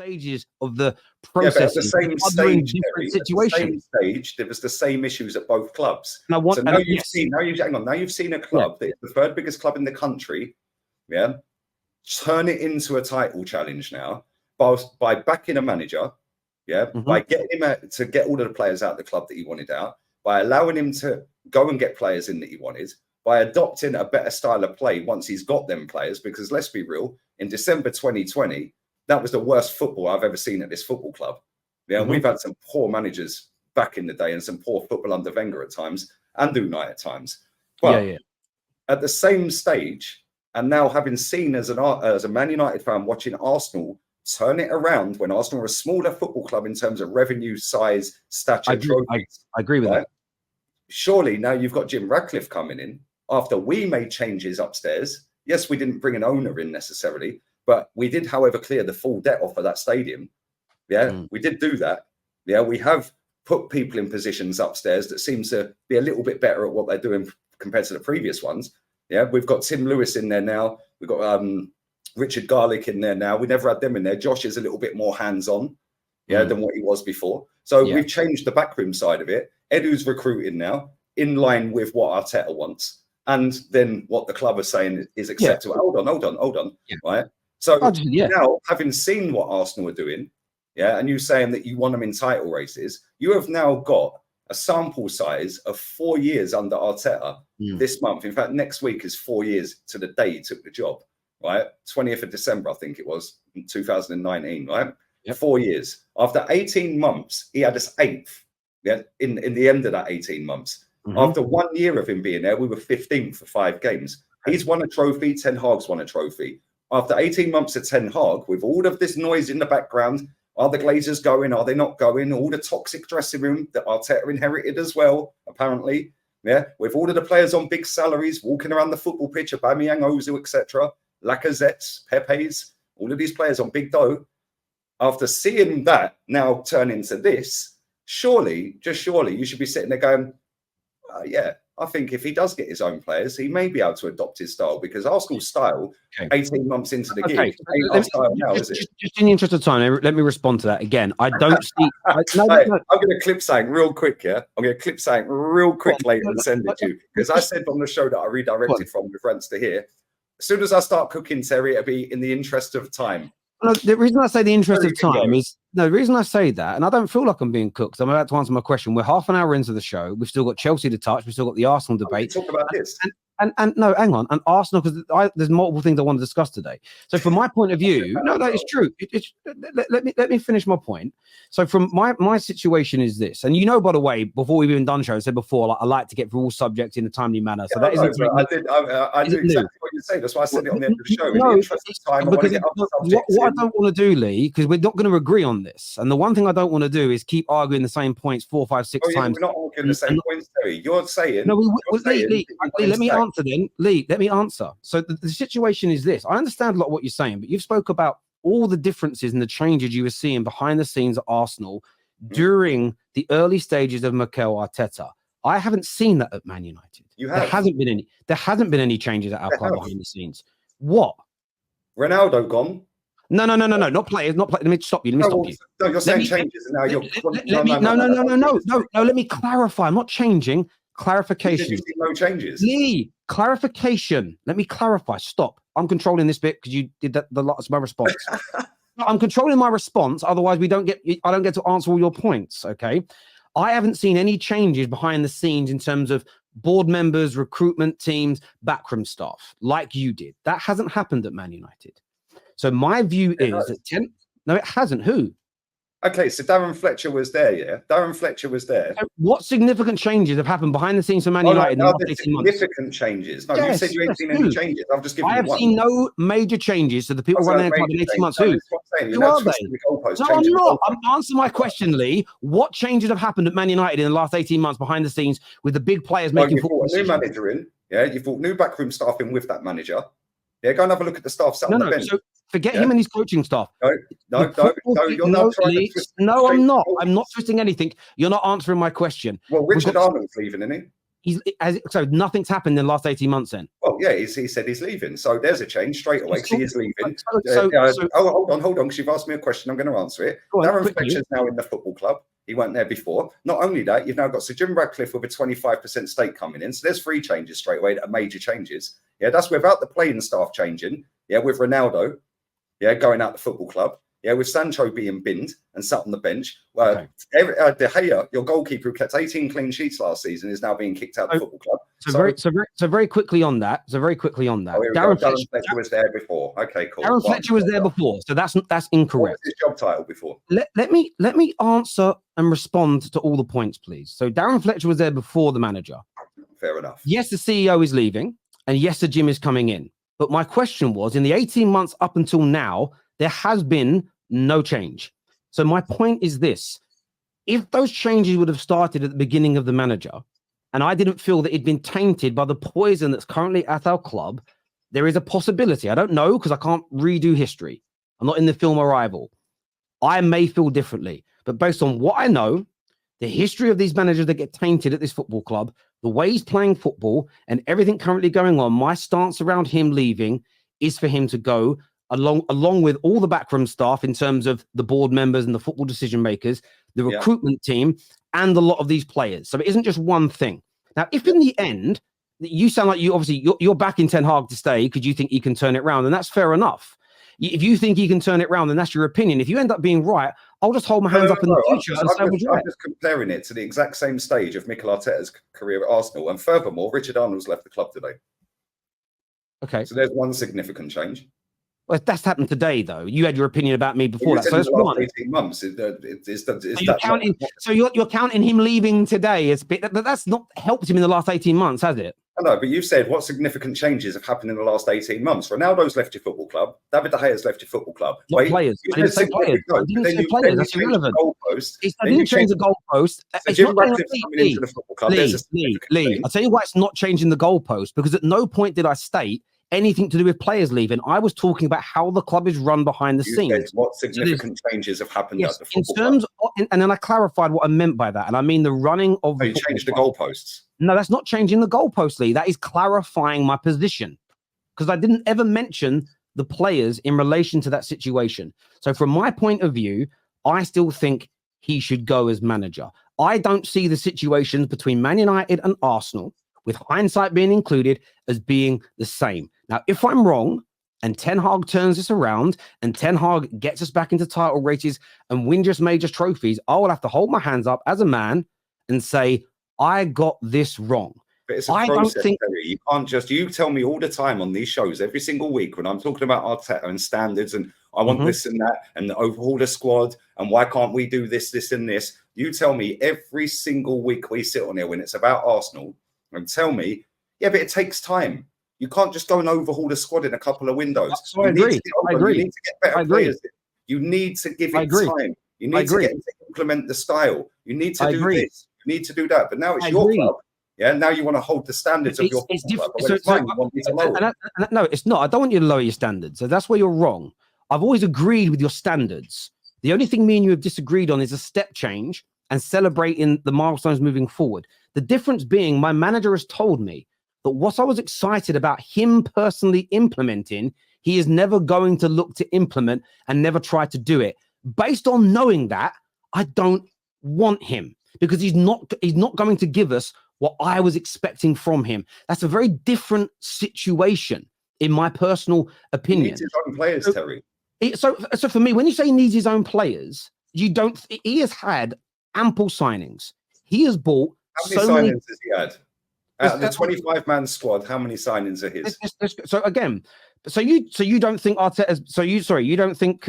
stages of the process. process. At the same stage, there was the same issues at both clubs. Now you've seen a club that is the third biggest club in the country, turn it into a title challenge now by backing a manager, by getting him to get all of the players out of the club that he wanted out, by allowing him to go and get players in that he wanted, by adopting a better style of play once he's got them players. Because let's be real, in December 2020, that was the worst football I've ever seen at this football club. And we've had some poor managers back in the day and some poor football under Wenger at times and Unai at times. But at the same stage, and now having seen as a Man United fan watching Arsenal turn it around when Arsenal are a smaller football club in terms of revenue, size, stature, trophies. I agree with that. Surely now you've got Jim Ratcliffe coming in after we made changes upstairs. Yes, we didn't bring an owner in necessarily, but we did, however, clear the full debt off of that stadium. We did do that. We have put people in positions upstairs that seems to be a little bit better at what they're doing compared to the previous ones. We've got Tim Lewis in there now. We've got Richard Garlick in there now. We never had them in there. Josh is a little bit more hands-on than what he was before. So we've changed the backroom side of it. Edu's recruiting now in line with what Arteta wants. And then what the club are saying is acceptable. Hold on. Right. So now, having seen what Arsenal are doing, and you saying that you want them in title races, you have now got a sample size of 4 years under Arteta this month. In fact, next week is 4 years to the day he took the job, right? 20th of December, I think it was, in 2019, right? 4 years. After 18 months, he had us 8th, in the end of that 18 months. After 1 year of him being there, we were 15th for 5 games. He's won a trophy, Ten Hag's won a trophy. After 18 months of Ten Hag, with all of this noise in the background, are the Glazers going? Are they not going? All the toxic dressing room that Arteta inherited as well, apparently. With all of the players on big salaries, walking around the football pitch, Aubameyang, Ozil, etc., Lacazette's, Pepe's, all of these players on big dough. After seeing that now turn into this, surely, you should be sitting there going, I think if he does get his own players, he may be able to adopt his style, because Arsenal's style, 18 months into the gig, ain't our style now, is it? Just in the interest of time, let me respond to that again. I don't see... I'm going to clip something real quick, I'm going to clip something real quick later and send it to you, because I said on the show that I redirected from with Rants to here, as soon as I start cooking, Terry, it'll be in the interest of time. No, the reason I say the interest of time is, the reason I say that, and I don't feel like I'm being cooked, I'm about to answer my question. We're half an hour into the show. We've still got Chelsea to touch. We've still got the Arsenal debate. Talk about this. And no, hang on. And Arsenal, because there's multiple things I want to discuss today. So from my point of view, no, that is true. Let me finish my point. So from my situation is this, and by the way, before we've even done show, I said before, I like to get through all subjects in a timely manner. So that isn't. I do exactly what you say. That's why I said it on the end of the show. In the interest of time, what I don't want to do, Lee, because we're not going to agree on this. And the one thing I don't want to do is keep arguing the same points 4, 5, 6 times. We're not arguing the same points, Terry. You're saying. No, Lee, let me answer then. Lee, let me answer. So the situation is this. I understand a lot of what you're saying, but you've spoke about all the differences and the changes you were seeing behind the scenes at Arsenal during the early stages of Mikel Arteta. I haven't seen that at Man United. There hasn't been any changes at our club behind the scenes. What? Ronaldo gone? No, not players, not players. Let me stop you. No, you're saying changes, and now you're. No. Let me clarify. I'm not changing. Clarification. You see no changes. Lee, clarification. Let me clarify. Stop. I'm controlling this bit because you did that. That's my response. No, I'm controlling my response. Otherwise, I don't get to answer all your points. Okay. I haven't seen any changes behind the scenes in terms of board members, recruitment teams, backroom staff, like you did. That hasn't happened at Man United. So my view is that no, it hasn't. Who? Okay, so Darren Fletcher was there, Darren Fletcher was there. So what significant changes have happened behind the scenes for Man United in the last 18 months? Significant changes. No, you said you ain't seen any changes. I've just given you one. I have seen no major changes to the people running the club in 18 months. Who are they? No, I'm not. I'm answering my question, Lee. What changes have happened at Man United in the last 18 months behind the scenes with the big players making football decisions? You brought a new manager in. You've brought new backroom staff in with that manager. Yeah, go and have a look at the staff sat on the bench. So forget him and his coaching staff. No, you're not trying to twist. No, I'm not. I'm not twisting anything. You're not answering my question. Well, Richard Arnold's leaving, isn't he? So nothing's happened in the last 18 months then? Well, yeah, he said he's leaving. So there's a change straight away because he is leaving. So hold on, because you've asked me a question. I'm going to answer it. Darren Fletcher's now in the football club. He weren't there before. Not only that, you've now got Sir Jim Ratcliffe with a 25% stake coming in. So there's 3 changes straight away that are major changes. Yeah, that's without the playing staff changing. Yeah, with Ronaldo, going out the football club. Yeah, with Sancho being binned and sat on the bench. De Gea, your goalkeeper who kept 18 clean sheets last season, is now being kicked out of the football club. So very quickly on that. Darren Fletcher was there before. Okay, cool. Darren Fletcher was there before, so that's incorrect. What was his job title before? Let me answer and respond to all the points, please. So Darren Fletcher was there before the manager. Fair enough. Yes, the CEO is leaving, and yes, the Jim is coming in. But my question was, in the 18 months up until now, there has been no change. So my point is this: if those changes would have started at the beginning of the manager, and I didn't feel that it'd been tainted by the poison that's currently at our club, there is a possibility. I don't know because I can't redo history. I'm not in the film Arrival. I may feel differently, but based on what I know, the history of these managers that get tainted at this football club, the way he's playing football and everything currently going on, my stance around him leaving is for him to go along with all the backroom staff in terms of the board members and the football decision makers, the recruitment team, and a lot of these players. So it isn't just one thing. Now, if in the end, you sound like you're backing Ten Hag to stay because you think he can turn it around, and that's fair enough. If you think he can turn it around, then that's your opinion. If you end up being right, I'll just hold my hands up in the future and say I was right. I'm just comparing it to the exact same stage of Mikel Arteta's career at Arsenal. And furthermore, Richard Arnold's left the club today. Okay. So there's one significant change. Well, that's happened today, though. You had your opinion about me before that. So it's one. 18 months. So you're counting him leaving today. That's not helped him in the last 18 months, has it? I know, but you've said what significant changes have happened in the last 18 months. Ronaldo's left your football club. David De Gea's left your football club. Not players. I didn't say players. I didn't say players. That's irrelevant. I didn't change the goalpost. It's not coming into the football club. Lee, I'll tell you why it's not changing the goalpost, because at no point did I state anything to do with players leaving. I was talking about how the club is run behind the scenes. What significant changes have happened at the football club? And then I clarified what I meant by that. And I mean the running of you changed the goalposts. No, that's not changing the goalposts, Lee. That is clarifying my position, because I didn't ever mention the players in relation to that situation. So from my point of view, I still think he should go as manager. I don't see the situations between Man United and Arsenal, with hindsight being included, as being the same. Now, if I'm wrong and Ten Hag turns this around and Ten Hag gets us back into title races and win just major trophies, I will have to hold my hands up as a man and say, I got this wrong. But it's a process, Terry. You can't just, you tell me all the time on these shows, every single week, when I'm talking about Arteta and standards and I want this and that and overhaul the squad and why can't we do this, this and this? You tell me every single week we sit on here when it's about Arsenal and tell me, yeah, but it takes time. You can't just go and overhaul the squad in a couple of windows. So I agree. You need to get better players. You need to give it time. You need to get to implement the style. You need to do this. You need to do that. But now it's your club. Yeah, now you want to hold the standards of your club. No, it's not. I don't want you to lower your standards. So that's where you're wrong. I've always agreed with your standards. The only thing me and you have disagreed on is a step change and celebrating the milestones moving forward. The difference being, my manager has told me that what I was excited about him personally implementing, he is never going to look to implement and never try to do it. Based on knowing that, I don't want him, because he's not going to give us what I was expecting from him. That's a very different situation, in my personal opinion. He needs his own players, Terry. So for me, when you say he needs his own players, he has had ample signings. He has bought how many signings has he had? Out of the 25-man squad, how many signings are his? So again, you don't think Arteta? You don't think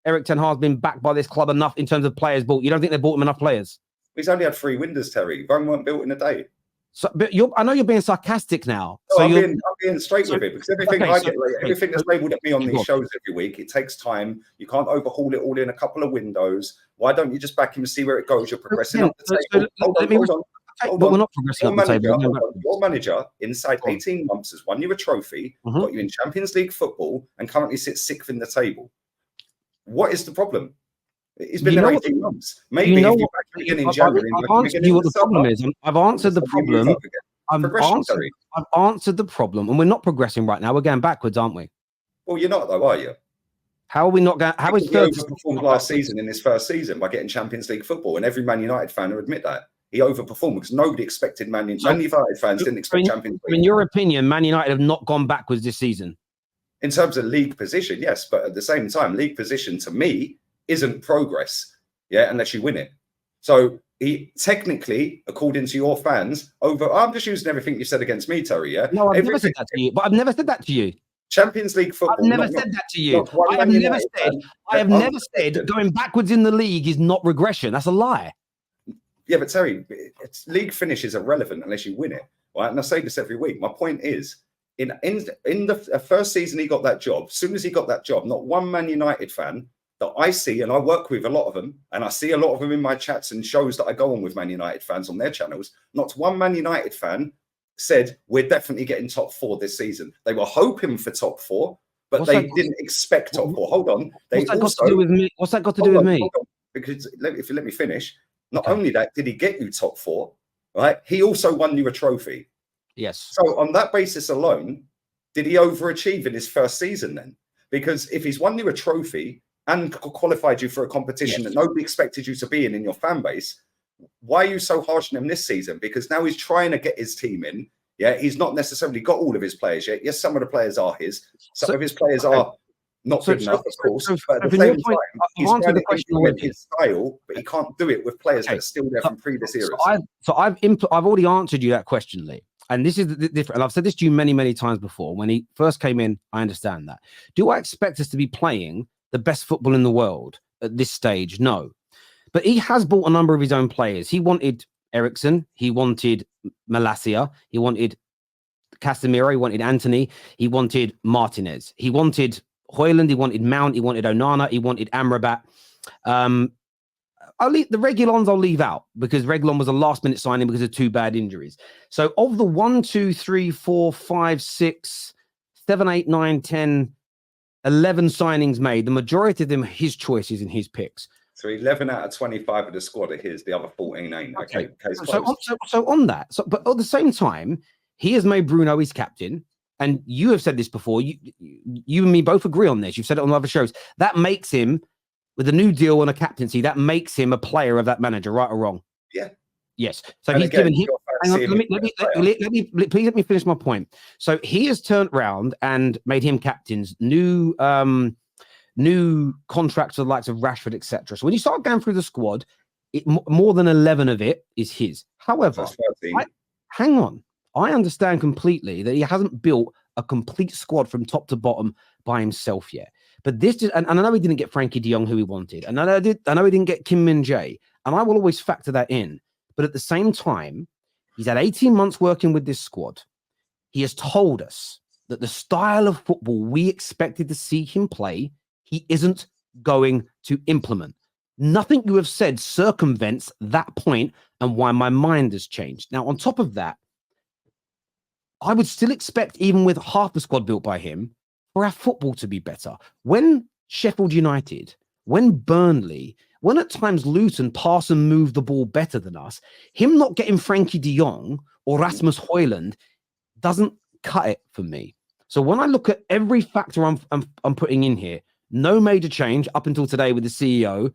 Erik ten Hag has been backed by this club enough in terms of players bought? You don't think they bought him enough players? He's only had 3 windows, Terry. Rome weren't built in a day. So, but I know you're being sarcastic now. No, I'm being straight with it, because everything everything that's labelled at me on these shows every week, it takes time. You can't overhaul it all in a couple of windows. Why don't you just back him and see where it goes? You're progressing up the table. Hold on. We're not progressing up the table. Your manager, inside 18 months, has won you a trophy, got you in Champions League football, and currently sits 6th in the table. What is the problem? It's been there 18 months. Maybe if you back beginning January. I've answered you what the problem is. I've answered the problem. Terry. I've answered the problem, and we're not progressing right now. We're going backwards, aren't we? Well, you're not though, are you? How are we not going? How is he overperformed last season in his first season by getting Champions League football, and every Man United fan will admit that he overperformed because nobody expected Man United fans didn't expect Champions League. In your opinion, Man United have not gone backwards this season. In terms of league position, yes, but at the same time, league position to me isn't progress, unless you win it. So he technically, according to your fans, I'm just using everything you said against me, Terry. Yeah, no, I've never said that to you. But I've never said that to you. Champions League football. I've never said that to you. I have never said going backwards in the league is not regression. That's a lie. Yeah, but Terry, league finish is irrelevant unless you win it, right? And I say this every week. My point is, in the first season he got that job, as soon as he got that job, not one Man United fan that I see, and I work with a lot of them, and I see a lot of them in my chats and shows that I go on with Man United fans on their channels, not one Man United fan said we're definitely getting top 4 this season. They were hoping for top 4, but they didn't expect top 4. Hold on. What's that got to do with me? What's that got to do with me? Because if you let me finish, not only that did he get you top 4, right? He also won you a trophy. Yes. So on that basis alone, did he overachieve in his first season then? Because if he's won you a trophy and qualified you for a competition that nobody expected you to be in your fan base, why are you so harsh on him this season? Because now he's trying to get his team in. Yeah, he's not necessarily got all of his players yet. Yes, some of the players are his. Some of his players are not good enough, of course. But at the same time, he's trying to implement his style, but he can't do it with players that are still there from previous eras. I've already answered you that question, Lee. And this is the different. And I've said this to you many, many times before. When he first came in, I understand that. Do I expect us to be playing the best football in the world at this stage? No. But he has bought a number of his own players. He wanted Eriksen. He wanted Malacia. He wanted Casemiro. He wanted Anthony. He wanted Martinez. He wanted Højlund. He wanted Mount. He wanted Onana. He wanted Amrabat. I'll leave the Reguilons. I'll leave out because Reguilon was a last-minute signing because of 2 bad injuries. So of the 1, 2, 3, 4, 5, 6, 7, 8, 9, 10, 11 signings made, the majority of them his choices and his picks. So 11 out of 25 of the squad are his. The other 14 ain't. Okay. So on that. But at the same time, he has made Bruno his captain. And you have said this before. You and me both agree on this. You've said it on other shows. That makes him, with a new deal on a captaincy, that makes him a player of that manager, right or wrong? Yeah. Yes. So he's given him. Hang on, please let me finish my point. So he has turned around and made him captains, new contracts with the likes of Rashford, etc. So when you start going through the squad, more than 11 of it is his. However, hang on. I understand completely that he hasn't built a complete squad from top to bottom by himself yet. But this is, and I know he didn't get Frankie de Jong, who he wanted. And I know he didn't get Kim Min-jae. And I will always factor that in. But at the same time, he's had 18 months working with this squad. He has told us that the style of football we expected to see him play, he isn't going to implement. Nothing you have said circumvents that point and why my mind has changed. Now, on top of that, I would still expect, even with half the squad built by him, for our football to be better. When Sheffield United, when Burnley, when at times Luton pass and move the ball better than us, him not getting Frankie de Jong or Rasmus Højlund doesn't cut it for me. So when I look at every factor I'm putting in here, no major change up until today with the CEO,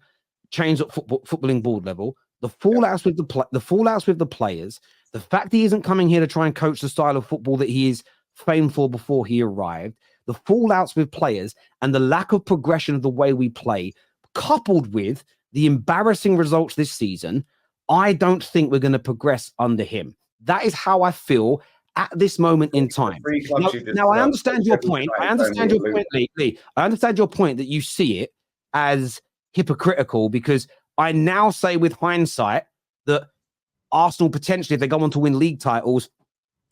change at footballing board level, the fallouts with the players, the fact he isn't coming here to try and coach the style of football that he is famed for before he arrived, the fallouts with players, and the lack of progression of the way we play, coupled with the embarrassing results this season, I don't think we're going to progress under him. That is how I feel at this moment in time. Now I understand your point. I understand your point, Lee. I understand your point that you see it as hypocritical because I now say with hindsight that Arsenal potentially, if they go on to win league titles,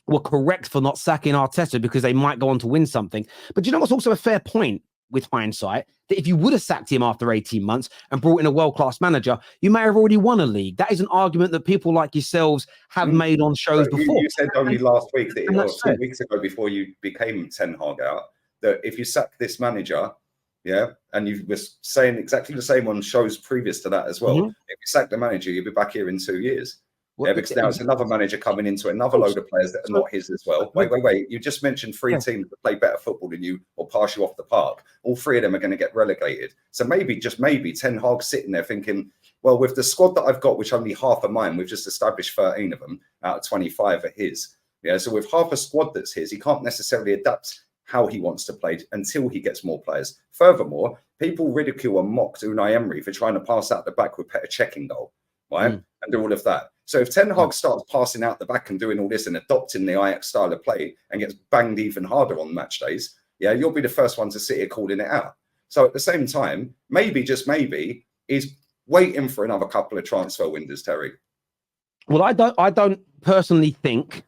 were correct for not sacking Arteta because they might go on to win something. But you know what's also a fair point with hindsight? That if you would have sacked him after 18 months and brought in a world-class manager, you may have already won a league. That is an argument that people like yourselves have made on shows before. You said only last week, or 2 weeks ago before you became Ten Hag out, that if you sack this manager, Yeah, and you were saying exactly the same on shows previous to that as well. Mhm. If you sack the manager, you'll be back here in 2 years. Well, Yeah, because now it's another manager coming into another course. load of players that are So- not his as well. Wait. You just mentioned three Yeah. teams that play better football than you or pass you off the park. All three of them are going to get relegated. So maybe, just maybe, Ten Hag's sitting there thinking, well, with the squad that I've got, which only half of mine, we've just established 13 of them out of 25 are his. Yeah, so with half a squad that's his, he can't necessarily adapt how he wants to play until he gets more players. Furthermore, people ridicule and mock Unai Emery for trying to pass out the back with Petr Cech in goal, right? And do all of that. So if Ten Hag starts passing out the back and doing all this and adopting the Ajax style of play and gets banged even harder on match days, yeah, you'll be the first one to sit here calling it out. So at the same time, maybe, just maybe, he's waiting for another couple of transfer windows, Terry. Well, I don't personally think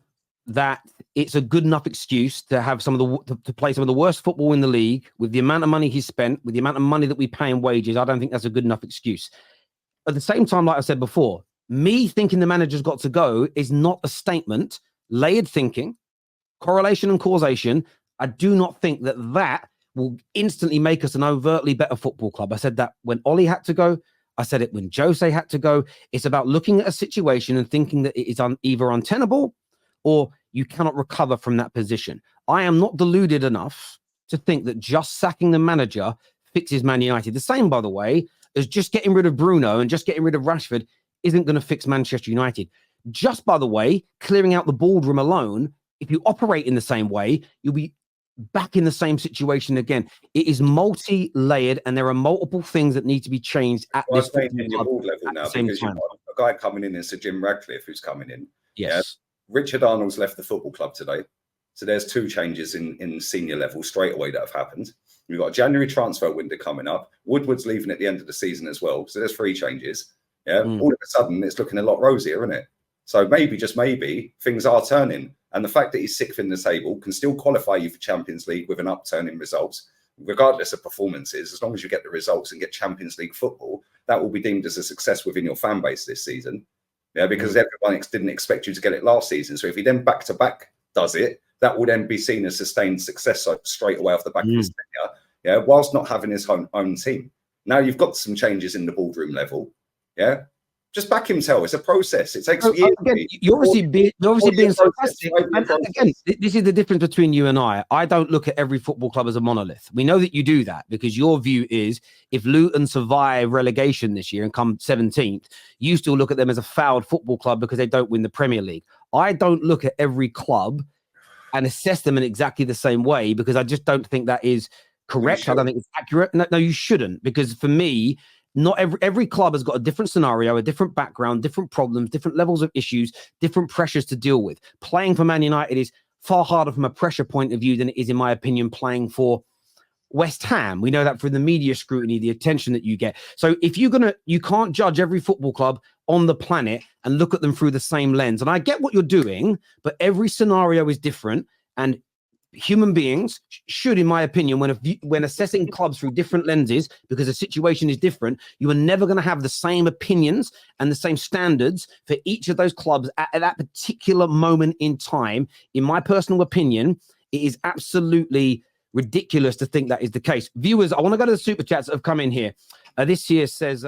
that it's a good enough excuse to have to play some of the worst football in the league with the amount of money he's spent, with the amount of money that we pay in wages. I don't think that's a good enough excuse. At the same time, like I said before, me thinking the manager's got to go is not a statement. Layered thinking, correlation and causation. I do not think that will instantly make us an overtly better football club. I said that when Ollie had to go. I said it when Jose had to go. It's about looking at a situation and thinking that it is either untenable or you cannot recover from that position. I am not deluded enough to think that just sacking the manager fixes Man United. The same, by the way, as just getting rid of Bruno and just getting rid of Rashford isn't going to fix Manchester United. Just, by the way, clearing out the boardroom alone, if you operate in the same way, you'll be back in the same situation again. It is multi-layered and there are multiple things that need to be changed at this board level now, because you've got a guy coming in, it's a Jim Radcliffe who's coming in. Yes. Yeah? Richard Arnold's left the football club today. So there's two changes in senior level straight away that have happened. We've got a January transfer window coming up. Woodward's leaving at the end of the season as well. So there's 3 changes. Yeah. All of a sudden, it's looking a lot rosier, isn't it? So maybe, just maybe, things are turning. And the fact that he's 6th in the table can still qualify you for Champions League with an upturn in results, regardless of performances. As long as you get the results and get Champions League football, that will be deemed as a success within your fan base this season. Yeah, because everyone didn't expect you to get it last season. So if he then back-to-back does it, that will then be seen as sustained success straight away off the back of his tenure, yeah, whilst not having his own team. Now you've got some changes in the boardroom level, yeah. Just back him, tell. It's a process. It takes years. Again, you're obviously being sarcastic. And again, this is the difference between you and I. I don't look at every football club as a monolith. We know that you do that because your view is if Luton survive relegation this year and come 17th, you still look at them as a fouled football club because they don't win the Premier League. I don't look at every club and assess them in exactly the same way because I just don't think that is correct. I don't think it's accurate. No, you shouldn't, because for me, not every club has got a different scenario, a different background, different problems, different levels of issues, different pressures to deal with. Playing for Man United is far harder from a pressure point of view than it is, in my opinion, playing for West Ham. We know that through the media scrutiny, the attention that you get. So if you can't judge every football club on the planet and look at them through the same lens. And I get what you're doing, but every scenario is different. And human beings should, in my opinion, when assessing clubs through different lenses, because the situation is different, you are never going to have the same opinions and the same standards for each of those clubs at that particular moment in time. In my personal opinion, it is absolutely ridiculous to think that is the case. Viewers, I want to go to the super chats that have come in here. This here says...